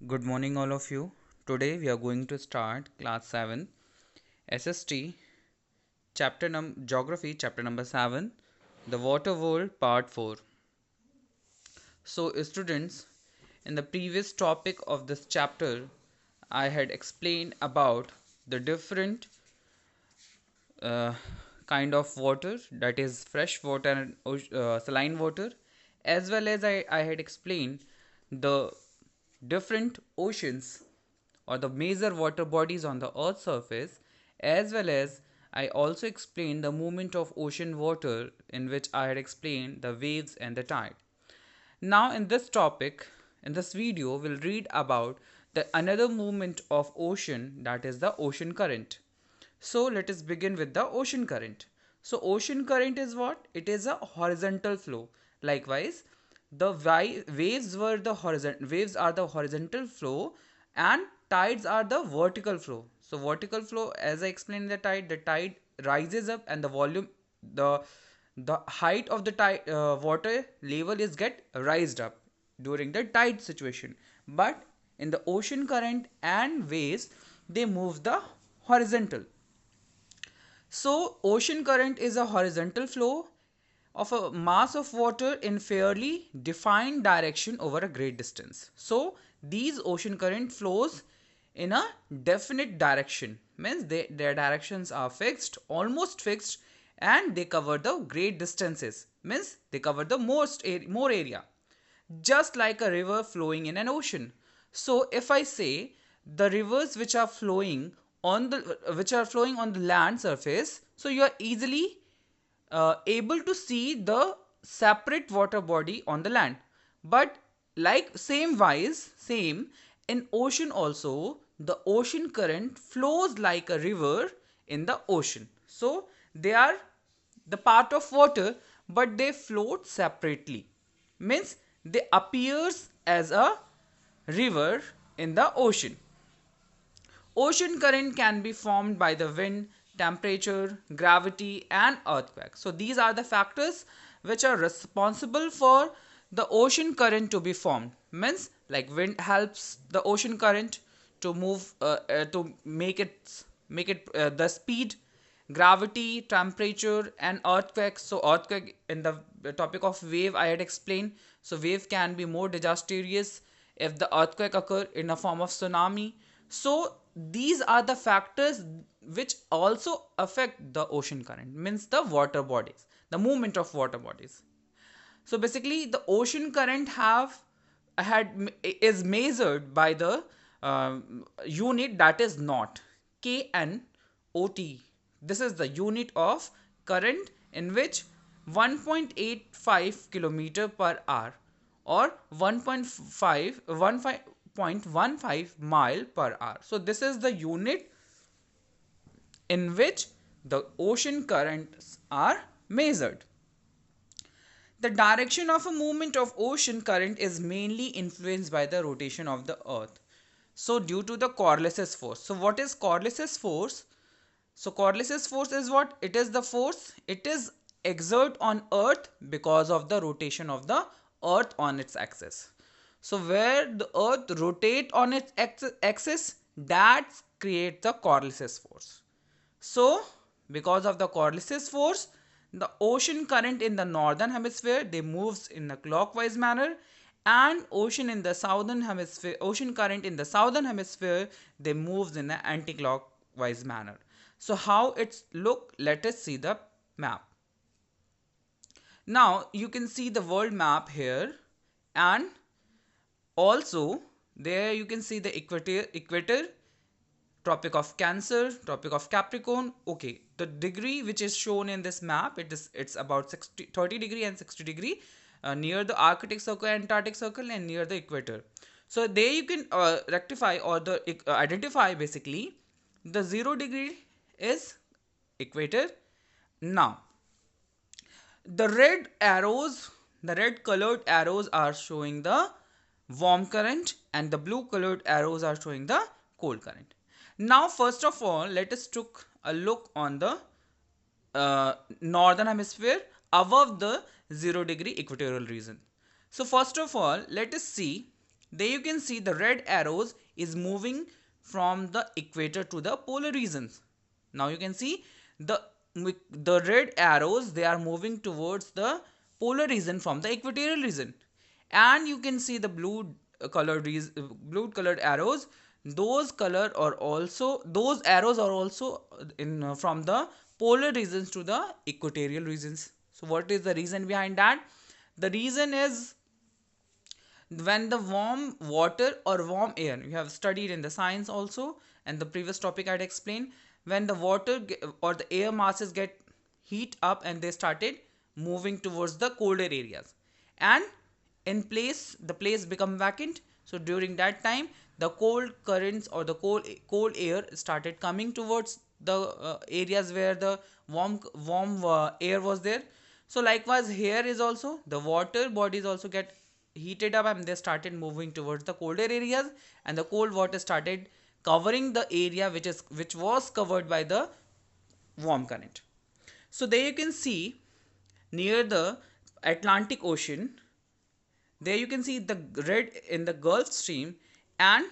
Good morning, all of you. Today we are going to start class 7 SST Geography chapter number 7, the Water World part 4. So, students, in the previous topic of this chapter, I had explained about the different uh, kind of water, that is fresh water and saline water, as well as I had explained the different oceans or the major water bodies on the earth's surface, as well as I also explained the movement of ocean water, in which I had explained the waves and the tide. Now in this topic, in this video, we'll read about the another movement of ocean, that is the ocean current. So let us begin with the ocean current. So ocean current is what? It is a horizontal flow. Likewise, the waves are the horizontal flow, and tides are the vertical flow. So vertical flow, as I explained, the tide rises up, and the volume, the height of the tide, water level is get raised up during the tide situation. But in the ocean current and waves, they move the horizontal. So, ocean current is a horizontal flow of a mass of water in fairly defined direction over a great distance. So, these ocean current flows in a definite direction, means their directions are fixed, almost fixed, and they cover the great distances, means they cover the more area, just like a river flowing in an ocean. So if I say the rivers which are flowing on the land surface, so you are easily able to see the separate water body on the land. But like same in ocean also, the ocean current flows like a river in the ocean. So they are the part of water, but they float separately, means they appears as a river in the ocean. Ocean current can be formed by the wind, temperature, gravity, and earthquake. So these are the factors which are responsible for the ocean current to be formed. Means like wind helps the ocean current to move, to make it the speed, gravity, temperature, and earthquake. So earthquake, in the topic of wave, I had explained. So wave can be more disastrous if the earthquake occur in a form of tsunami. So these are the factors which also affect the ocean current, means the water bodies, the movement of water bodies. So basically, the ocean current is measured by the unit, that is knot, KNOT. This is the unit of current, in which 1.85 kilometer per hour or 1.15 mile per hour. So this is the unit in which the ocean currents are measured. The direction of a movement of ocean current is mainly influenced by the rotation of the earth. So due to the Coriolis force. So what is Coriolis force? So Coriolis force is what? It is the force it is exert on earth because of the rotation of the earth on its axis. So where the earth rotate on its axis, that creates the Coriolis force. So because of the Coriolis force, the ocean current in the northern hemisphere, they moves in a clockwise manner, and ocean current in the southern hemisphere, they moves in an anti-clockwise manner. So how it's look? Let us see the map. Now you can see the world map here, and also there you can see the equator, Tropic of Cancer, Tropic of Capricorn. Okay, the degree which is shown in this map, it's about 30 degree and 60 degree near the Arctic Circle, Antarctic Circle, and near the equator. So there you can rectify or identify basically the 0 degree is equator. Now the red colored arrows are showing the warm current, and the blue colored arrows are showing the cold current. Now first of all, let us take a look on the northern hemisphere above the 0 degree equatorial region. So first of all, let us see There you can see the red arrows is moving from the equator to the polar regions. Now you can see the the red arrows, they are moving towards the polar region from the equatorial region, and you can see the blue colored arrows. Those arrows are also in from the polar regions to the equatorial regions. So what is the reason behind that? The reason is when the warm water or warm air, you have studied in the science also, and the previous topic I had explained, when the or the air masses get heat up and they started moving towards the colder areas, and in place the place become vacant. So during that time the cold currents or the cold air started coming towards the areas where the warm air was there. So likewise here is also the water bodies also get heated up and they started moving towards the colder areas, and the cold water started covering the area which was covered by the warm current. So there you can see near the Atlantic Ocean, there you can see the red in the Gulf Stream, and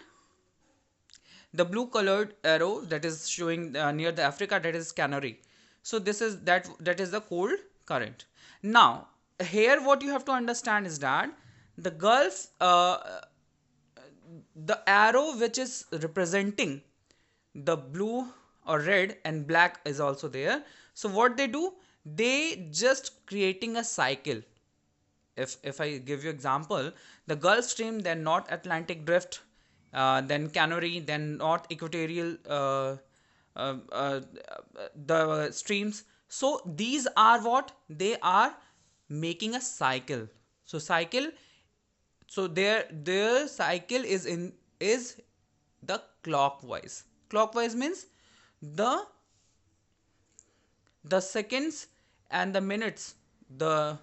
the blue colored arrow that is showing near the Africa, that is Canary. So that is the cold current. Now here what you have to understand is that the Gulf the arrow which is representing the blue or red and black is also there. So what they do, they just creating a cycle. If I give you example, the Gulf Stream, then North Atlantic Drift, then Canary, then North Equatorial uh, uh, the streams. So these are what they are making a cycle. So cycle, so their cycle is the clockwise. Clockwise means the the seconds and the minutes, the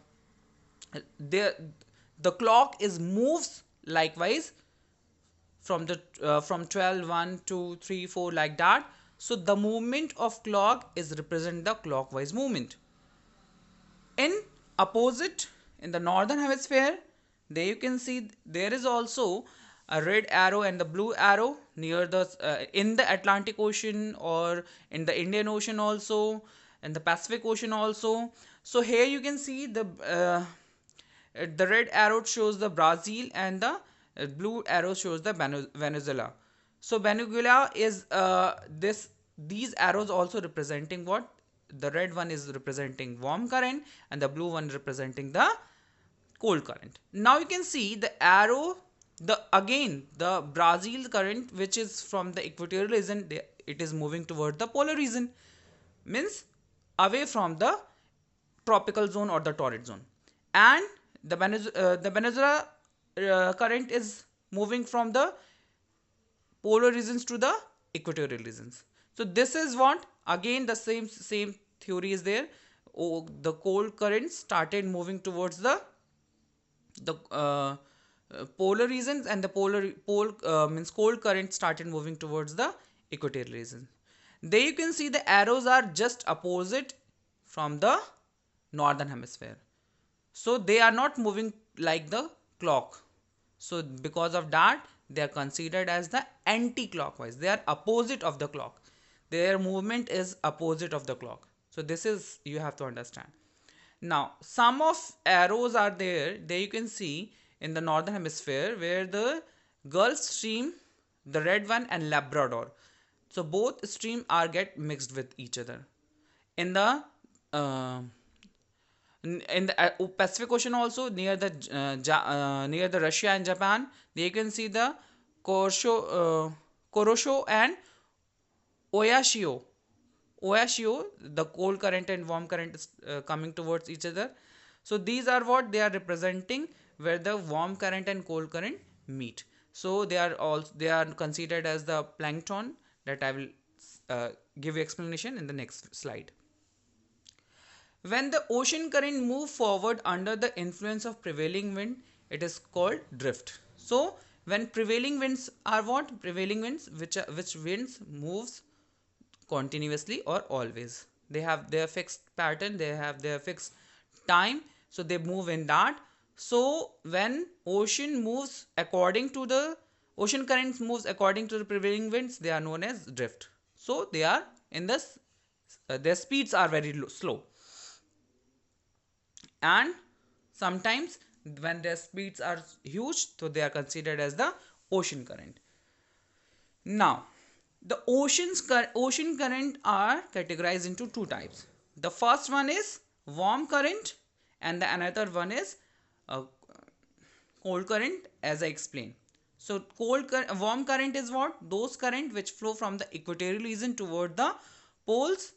the clock is moves likewise from the from 12 1 2 3 4 like that. So the movement of clock is represent the clockwise movement. In opposite, in the northern hemisphere, there you can see there is also a red arrow and the blue arrow near the in the Atlantic Ocean or in the Indian Ocean also, and the Pacific Ocean also. So here you can see the red arrow shows the Brazil, and the blue arrow shows the Venezuela. So Venezuela is this these arrows also representing what? The red one is representing warm current and the blue one representing the cold current. Now you can see the arrow, the again the Brazil current which is from the equatorial region, it is moving toward the polar region, means away from the tropical zone or the torrid zone, and the Venezuela current is moving from the polar regions to the equatorial regions. So this is what, again the same theory is there. Oh, the cold current started moving towards the polar regions, and the pole means cold current started moving towards the equatorial region. There you can see the arrows are just opposite from the northern hemisphere. So they are not moving like the clock. So because of that, they are considered as the anti-clockwise. They are opposite of the clock. Their movement is opposite of the clock. So this is, you have to understand. Now some of arrows are there. There you can see in the northern hemisphere where the Gulf Stream, the red one, and Labrador. So both stream are get mixed with each other. In the uh, Pacific Ocean also, near the Russia and Japan, they can see the Korosho and Oyashio. Oyashio, the cold current and warm current is coming towards each other. So these are what they are representing, where the warm current and cold current meet. So they are considered as the plankton, that I will give you explanation in the next slide. When the ocean current move forward under the influence of prevailing wind, it is called drift. So when prevailing winds are what? Prevailing winds, which winds moves continuously or always. They have their fixed pattern, they have their fixed time, so they move in that. So when ocean currents moves according to the prevailing winds, they are known as drift. So they are in this, their speeds are very slow, and sometimes when their speeds are huge, so they are considered as the ocean current. Now, the ocean current are categorized into two types. The first one is warm current, and the another one is uh, cold current, as I explained. So warm current is what? Those current which flow from the equatorial region toward the poles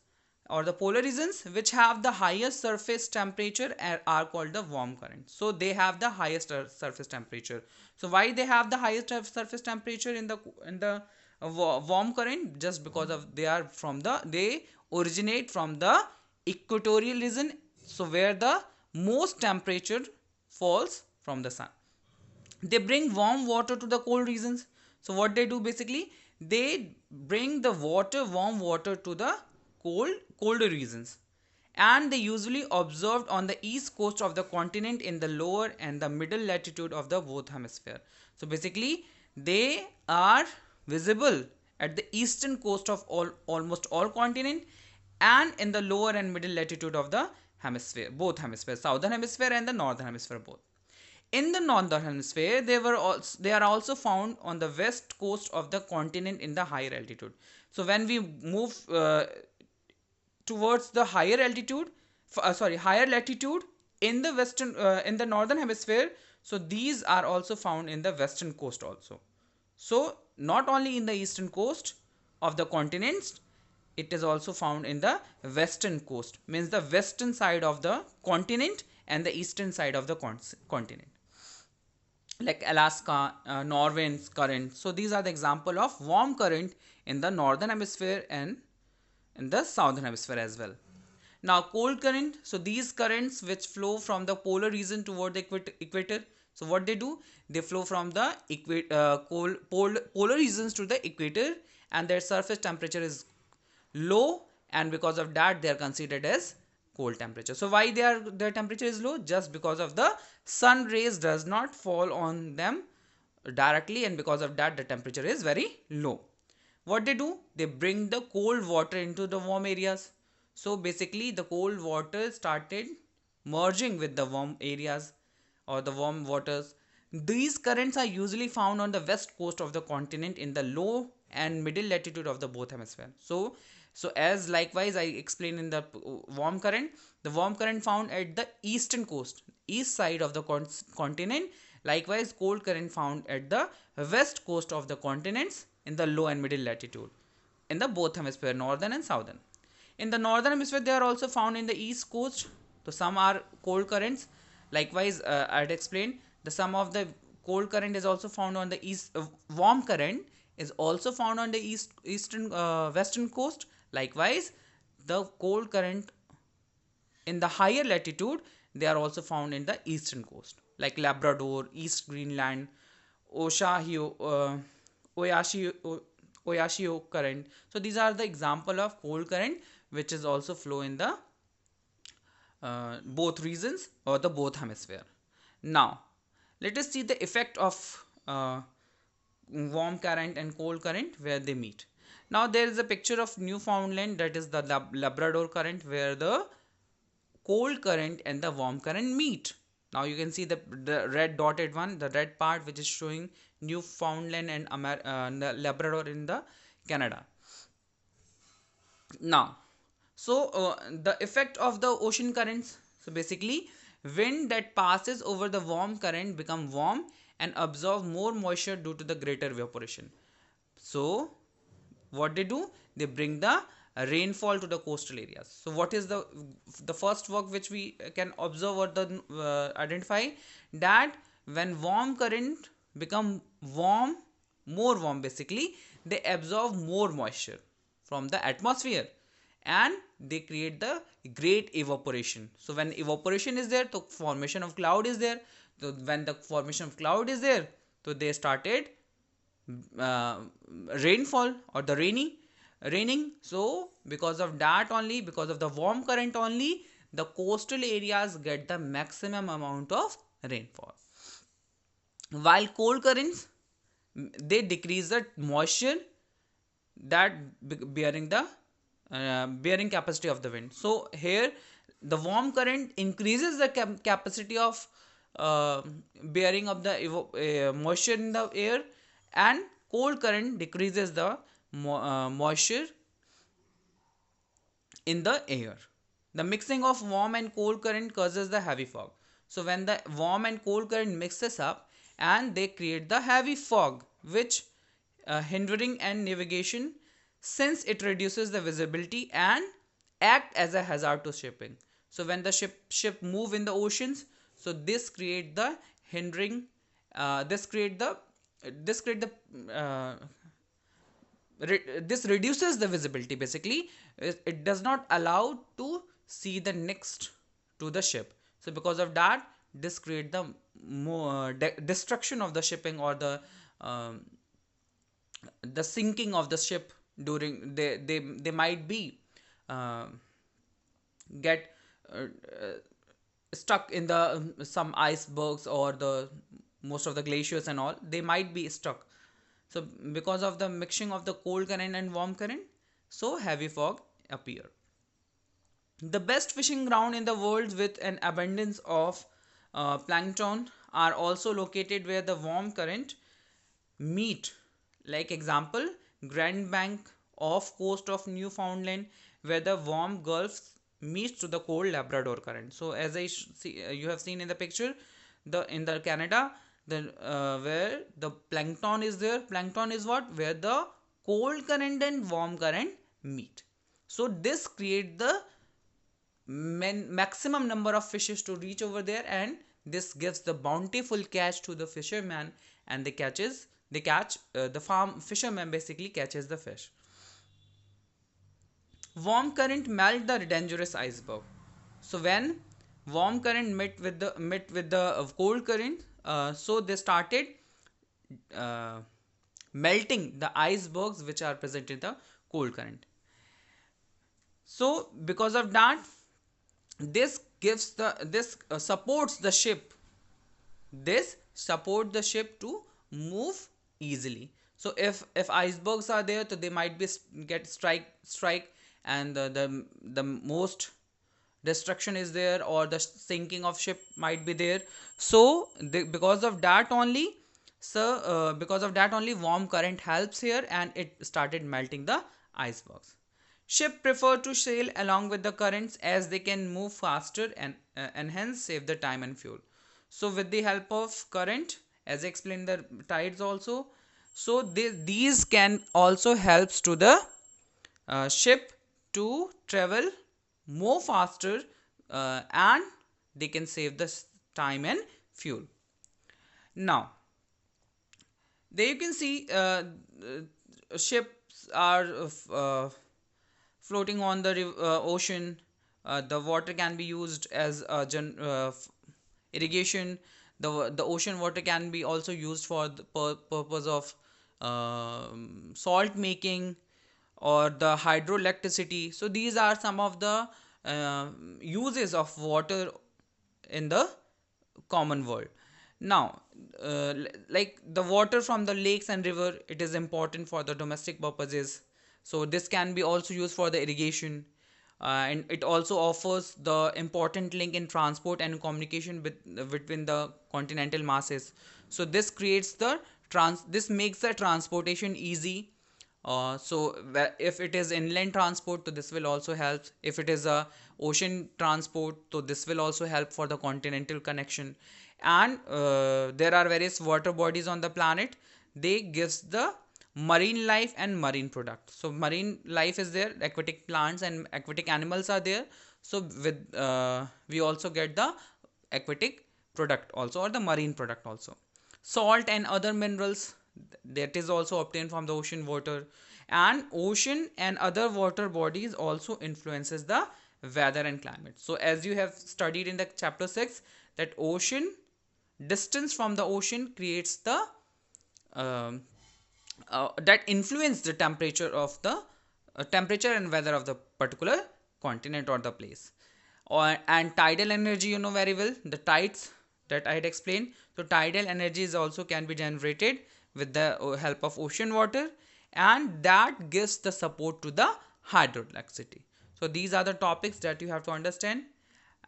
or the polar regions, which have the highest surface temperature, are called the warm current. So they have the highest surface temperature. So why they have the highest surface temperature in the warm current? Just because of they originate from the equatorial region, so where the most temperature falls from the sun. They bring warm water to the cold regions. So what they do basically, they bring the warm water to the colder regions, and they usually observed on the east coast of the continent in the lower and the middle latitude of the both hemisphere. So basically they are visible at the eastern coast of almost all continent, and in the lower and middle latitude of the hemisphere, both hemispheres, southern hemisphere and the northern hemisphere both. In the northern hemisphere, they are also found on the west coast of the continent in the higher altitude. So when we move towards the higher latitude in the in the northern hemisphere, so these are also found in the western coast also. So not only in the eastern coast of the continents, it is also found in the western coast, means the western side of the continent and the eastern side of the continent, like Alaska, Norway's current. So these are the example of warm current in the northern hemisphere and in the southern hemisphere as well. Now cold current. So these currents which flow from the polar region toward the equator. So what they do? They flow from the polar regions to the equator, and their surface temperature is low, and because of that they are considered as cold temperature. So why their temperature is low? Just because of the sun rays does not fall on them directly, and because of that the temperature is very low. What they do? They bring the cold water into the warm areas. So basically the cold water started merging with the warm areas or the warm waters. These currents are usually found on the west coast of the continent in the low and middle latitude of the both hemisphere. So as likewise I explained in the the warm current found at the eastern coast, east side of the continent. Likewise, cold current found at the west coast of the continents in the low and middle latitude in the both hemisphere, northern and southern. In the northern hemisphere, they are also found in the east coast. So some are cold currents. Likewise, I had explained the some of the cold current is also found on the east. Warm current is also found on the eastern western coast. Likewise, the cold current in the higher latitude, they are also found in the eastern coast, like Labrador, East Greenland, Oshio, Oyashio current. So these are the example of cold current which is also flow in the both regions or the both hemisphere. Now let us see the effect of warm current and cold current where they meet. Now there is a picture of Newfoundland, that is the Labrador current, where the cold current and the warm current meet. Now you can see the red dotted one, the red part which is showing Newfoundland and Labrador in the Canada. Now, the effect of the ocean currents. So basically, wind that passes over the warm current become warm and absorb more moisture due to the greater evaporation. So what they do? They bring the rainfall to the coastal areas. So what is the first work which we can observe or the identify? That when warm current become more warm, basically they absorb more moisture from the atmosphere, and they create the great evaporation. So when evaporation is there, the formation of cloud is there. So when the formation of cloud is there, so they started uh, rainfall or the raining. So because of that because of the warm current only, the coastal areas get the maximum amount of rainfall. While cold currents, they decrease the moisture that bearing the bearing capacity of the wind. So here the warm current increases the capacity of uh, bearing of the moisture in the air, and cold current decreases the moisture in the air. The mixing of warm and cold current causes the heavy fog. So when the warm and cold current mixes up, and they create the heavy fog, which hindering and navigation, since it reduces the visibility and act as a hazard to shipping. So when the ship move in the oceans, so this create the hindering, this create the this reduces the visibility. Basically, it does not allow to see the next to the ship. So because of that, this create the more destruction of the shipping, or the sinking of the ship. During they might be uh, get stuck in the some icebergs, or the most of the glaciers and all, they might be stuck. So because of the mixing of the cold current and warm current, so heavy fog appear. The best fishing ground in the world with an abundance of plankton are also located where the warm current meet. Like example, Grand Bank off coast of Newfoundland, where the warm Gulf meets to the cold Labrador current. So as I see, you have seen in the picture, the in the Canada, the where the plankton is there. Plankton is what? Where the cold current and warm current meet. So this create the maximum number of fishes to reach over there, and this gives the bountiful catch to the fisherman, and they catch the farm fisherman basically catches the fish. Warm current melt the dangerous iceberg. So when warm current met with the cold current, so they started uh, melting the icebergs which are present in the cold current. So because of that, this supports the ship, this support the ship to move easily. So if icebergs are there, so they might be get strike, and the most destruction is there, or the sinking of ship might be there. So because of that only, because of that only, warm current helps here, and it started melting the icebergs. Ship prefer to sail along with the currents, as they can move faster, and hence save the time and fuel. So with the help of current, as I explained the tides also, so these can also helps to the ship to travel more faster, and they can save the time and fuel. Now there you can see ships are floating on the ocean. The water can be used as irrigation. The ocean water can be also used for the purpose of salt making, or the hydroelectricity. So these are some of the uses of water in the common world. Now like the water from the lakes and river, it is important for the domestic purposes. So this can be also used for the irrigation, and it also offers the important link in transport and communication between the continental masses. So this creates the this makes the transportation easy. So if it is inland transport, so this will also help. If it is a ocean transport, so this will also help for the continental connection. And there are various water bodies on the planet. They gives the marine life and marine product. So marine life is there, aquatic plants and aquatic animals are there. So with we also get the aquatic product also, or the marine product also. Salt and other minerals, that is also obtained from the ocean water. And ocean and other water bodies also influences the weather and climate. So as you have studied in the chapter 6, that ocean distance from the ocean creates the um that influence the temperature of the temperature and weather of the particular continent or the place. And tidal energy, you know very well, the tides, that I had explained. So tidal energy is also can be generated with the help of ocean water, and that gives the support to the hydroelectricity. So these are the topics that you have to understand,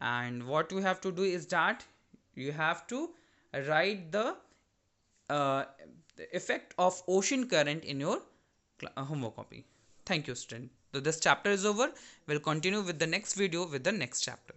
and what you have to do is that you have to write uh, the effect of ocean current in your homework copy. Thank you, student. So this chapter is over. We'll continue with the next video with the next chapter.